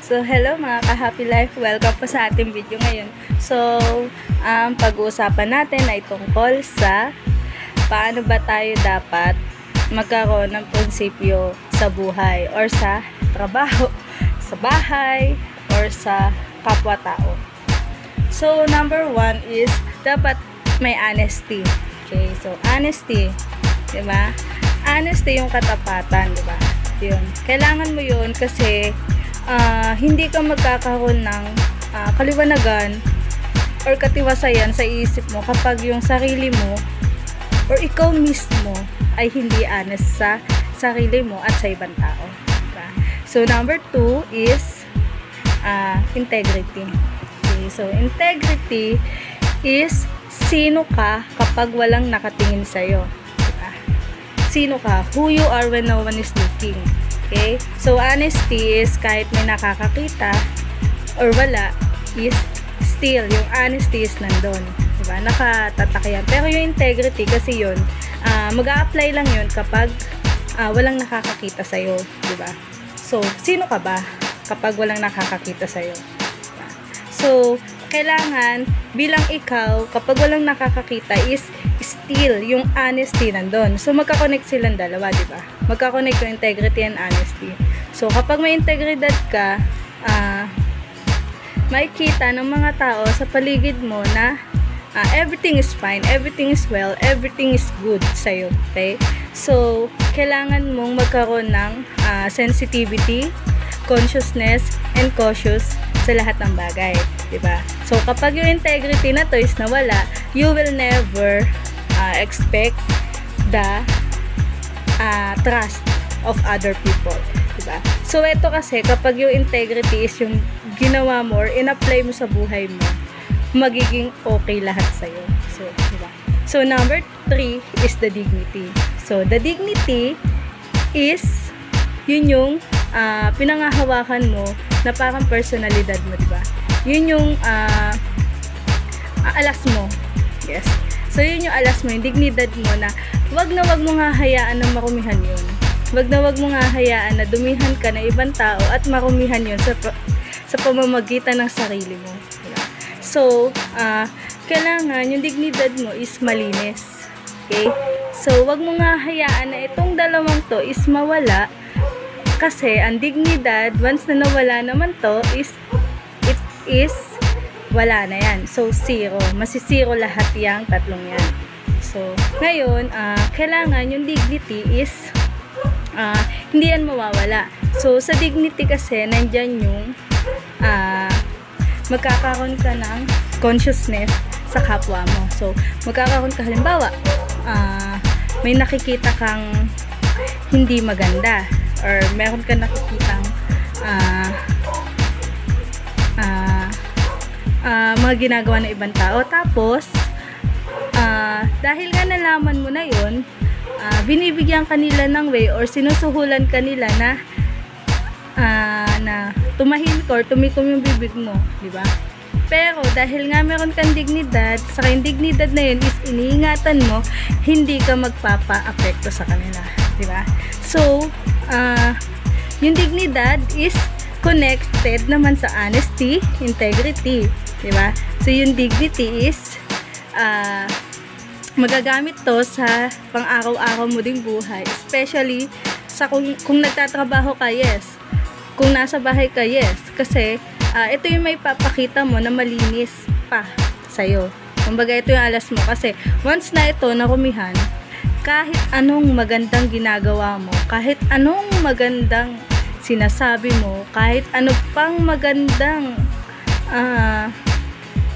So, hello mga ka-Happy Life. Welcome po sa ating video ngayon. So, pag-uusapan natin ay tungkol sa paano ba tayo dapat magkaroon ng prinsipyo sa buhay or sa trabaho, sa bahay, or sa kapwa-tao. So, number one is dapat may honesty. Okay, so honesty, diba? Honesty yung katapatan, diba? Yun. Kailangan mo yun kasi hindi ka magkakaroon ng kaliwanagan or katiwasayan sa isip mo kapag yung sarili mo or ikaw mismo ay hindi honest sa sarili mo at sa ibang tao. Diba? So, number two is integrity. Okay, so, integrity is sino ka kapag walang nakatingin sa'yo. Diba? Sino ka? Who you are when no one is looking. Okay? So, honesty is kahit may nakakakita or wala, is still, yung honesty is nandun. Diba? Nakatatak yan. Pero yung integrity kasi yun, mag-a-apply lang yun kapag walang nakakakita sa'yo. Diba? So, sino ka ba kapag walang nakakakita sa'yo? Diba? So, kailangan bilang ikaw, kapag walang nakakakita is still yung honesty nandun. So, magkakonect silang dalawa, di ba? Magkakonect yung integrity and honesty. So, kapag may integridad ka, makikita ng mga tao sa paligid mo na everything is fine, everything is well, everything is good sa'yo. Okay? So, kailangan mong magkaroon ng sensitivity, consciousness, and cautious sa lahat ng bagay. Diba? So, kapag yung integrity na to is nawala, you will never expect the trust of other people. Diba? So, ito kasi, kapag yung integrity is yung ginawa mo or in-apply mo sa buhay mo, magiging okay lahat sa'yo. So, diba? So, number three is the dignity. So, the dignity is yun yung pinangahawakan mo na parang personalidad mo, diba? Yun yung alas mo. Yes. So, yun yung alas mo, yung dignidad mo na wag mong hahayaan na marumihan yun. Wag mong hahayaan na dumihan ka na ibang tao at marumihan yun sa pamamagitan ng sarili mo. Diba? So, kailangan yung dignidad mo is malinis. Okay? So, wag mong hahayaan na itong dalawang to is mawala kasi ang dignidad, once na nawala naman to, is wala na yan. So, zero. Masisiro lahat yung tatlong yan. So, ngayon, kailangan yung dignity is hindi yan mawawala. So, sa dignity kasi, nandyan yung magkakaroon ka ng consciousness sa kapwa mo. So, magkakaroon ka halimbawa, may nakikita kang hindi maganda or meron ka nakikitang mga ginagawa ng ibang tao. Tapos, dahil nga nalaman mo na yun, binibigyan kanila ng way or sinusuhulan kanila na tumahin ka or tumikom yung bibig mo, di ba? Pero dahil nga meron kang dignidad, sa yung dignidad na yun is iniingatan mo, hindi ka magpapa-apekto sa kanila, di ba? So, yung dignidad is connected naman sa honesty, integrity, di ba? So, yung dignity is magagamit to sa pang-araw-araw mo ding buhay, especially sa kung nagtatrabaho ka, yes. Kung nasa bahay ka, yes. Kasi, ito yung may papakita mo na malinis pa sa'yo. Kumbaga, ito yung alas mo. Kasi, once na ito narumihan, kahit anong magandang ginagawa mo, kahit anong magandang sinasabi mo, kahit ano pang magandang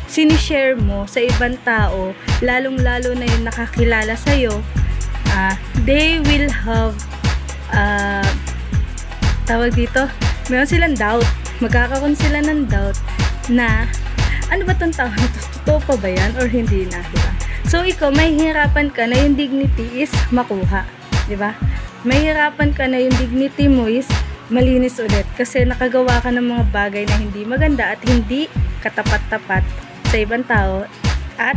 sinishare mo sa ibang tao, lalong-lalo na yung nakakilala sa'yo, they will have tawag dito, meron silang doubt. Magkakaroon sila ng doubt na ano ba itong tao na to? Totoo pa ba yan or hindi na, diba? So, ikaw, may hirapan ka na yung dignity is makuha, diba? May hirapan ka na yung dignity mo is malinis ulit kasi nakagawa ka ng mga bagay na hindi maganda at hindi katapat-tapat sa ibang tao at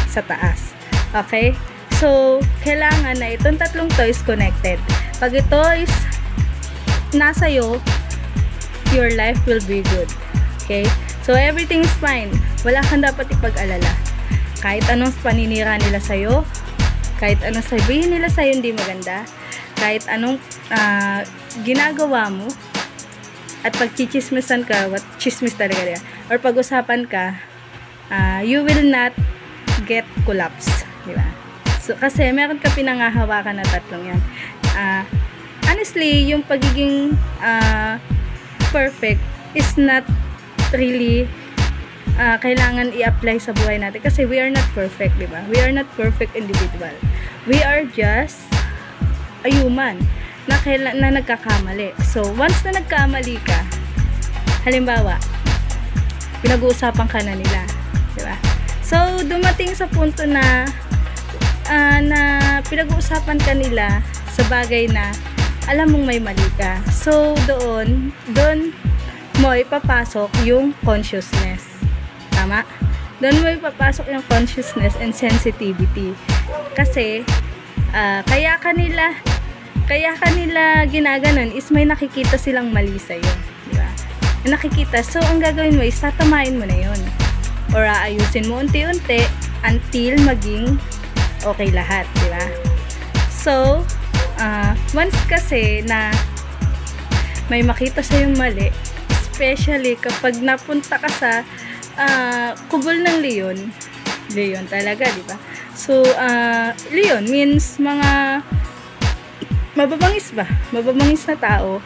sa taas. Okay? So, kailangan na itong tatlong to is connected. Pag ito is nasa iyo, your life will be good. Okay? So, everything is fine. Wala kang dapat ipag-alala. Kahit anong paninira nila sa'yo, kahit anong sabihin nila sa'yo hindi maganda, kahit anong ginagawa mo, at pag chichismisan ka, chismis talaga yan, or pag-usapan ka, you will not get collapse. Diba? So, kasi meron ka pinangahawakan na tatlong yan. Honestly, yung pagiging perfect is not really kailangan i-apply sa buhay natin kasi we are not perfect, di ba? We are not perfect individual. We are just a human na nagkakamali. So, once na nagkamali ka, halimbawa, pinag-uusapan ka na nila, di ba? So, dumating sa punto na pinag-uusapan ka nila sa bagay na alam mong may mali ka. So, doon mo ipapasok yung consciousness. Tama? Doon mo ipapasok yung consciousness and sensitivity. Kasi, kaya kanila ginaganon is may nakikita silang mali sa'yo. Diba? Nakikita. So, ang gagawin mo is tatamain mo na yun. Or aayusin mo unti-unti until maging okay lahat. Diba? So, once kasi na may makita sa'yong mali, especially kapag napunta ka sa kubol ng leon talaga, di ba? So, leon means mga mababangis na tao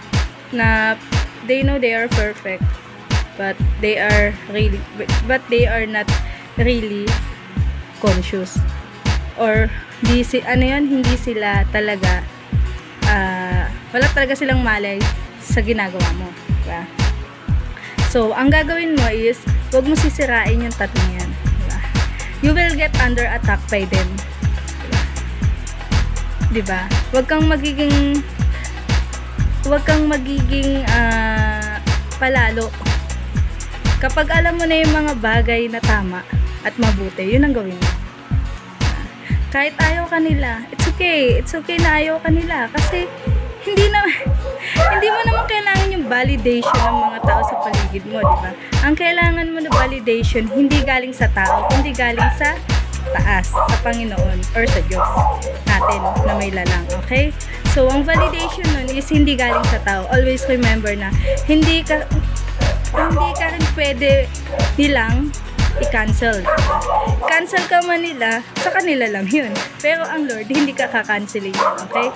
na they know they are perfect but they are not really conscious or hindi sila talaga wala talaga silang malay sa ginagawa mo, diba? So, ang gagawin mo is, huwag mo sisirain yung tatlong yan. Diba? You will get under attack by them. Diba? Diba? Huwag kang magiging palalo. Kapag alam mo na yung mga bagay na tama at mabuti, yun ang gawin mo. Kahit ayaw ka nila, it's okay. It's okay na ayaw ka nila. Kasi, hindi mo naman kailangan yung validation ng mga tao sa paligid mo, di ba? Ang kailangan mo na validation, hindi galing sa tao, kundi galing sa taas, sa Panginoon, or sa Diyos natin na may lalang, okay? So, ang validation nun is hindi galing sa tao. Always remember na hindi ka rin pwede nilang i-cancel. Cancel ka man nila, sa kanila lang yun. Pero ang Lord, hindi ka kakancelin yun, okay?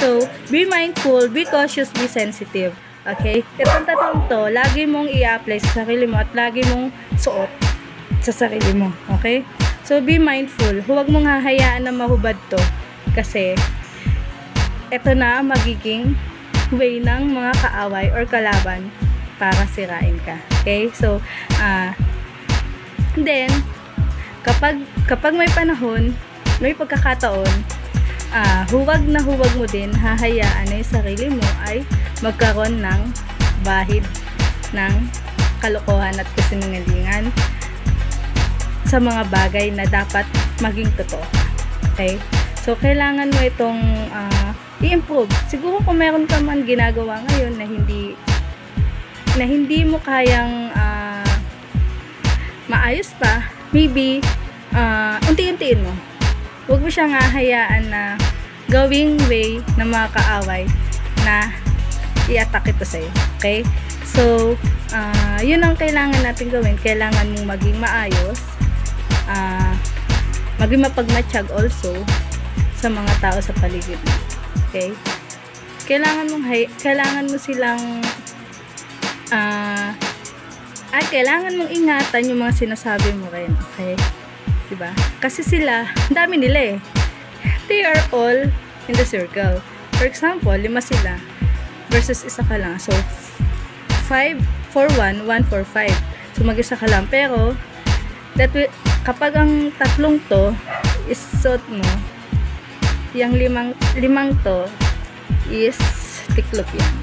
So, be mindful, be cautious, be sensitive. Okay? Itong tatlong to, lagi mong i-apply sa sarili mo at lagi mong suot sa sarili mo. Okay? So, be mindful. Huwag mong hahayaan na mahubad to. Kasi, ito na magiging way ng mga kaaway or kalaban para sirain ka. Okay? So, then, kapag may panahon, may pagkakataon, huwag mo din hahayaan na yung sarili mo ay magkaroon ng bahid ng kalokohan at kasinungalingan sa mga bagay na dapat maging totoo. Okay? So, kailangan mo itong i-improve. Siguro kung meron ka man ginagawa ngayon na hindi mo kayang maayos pa, maybe unti-untiin mo. Huwag mo siyang hahayaan na gawing way ng mga kaaway na i-attack ito sa'yo. Okay? So, yun ang kailangan natin gawin. Kailangan mong maging maayos, maging mapagmatsyag also sa mga tao sa paligid mo. Okay? Kailangan mo silang kailangan mong ingatan yung mga sinasabi mo rin. Okay? Diba? Kasi sila, dami nila eh. They are all in the circle. For example, 5 sila versus isa ka lang. So, 5 for 1, 1 for 5. So, mag-isa ka lang. Pero, kapag ang tatlong to is suot mo, yung limang to is tiklop yan.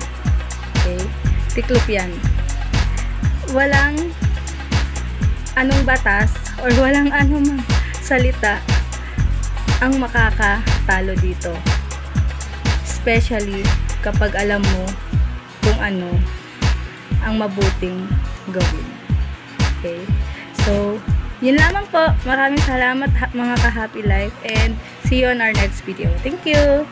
Okay? Tiklop yan. Walang anong batas or walang anong salita ang makakatalo dito. Especially kapag alam mo kung ano ang mabuting gawin. Okay? So, yun lamang po. Maraming salamat mga ka-Happy Life and see you on our next video. Thank you!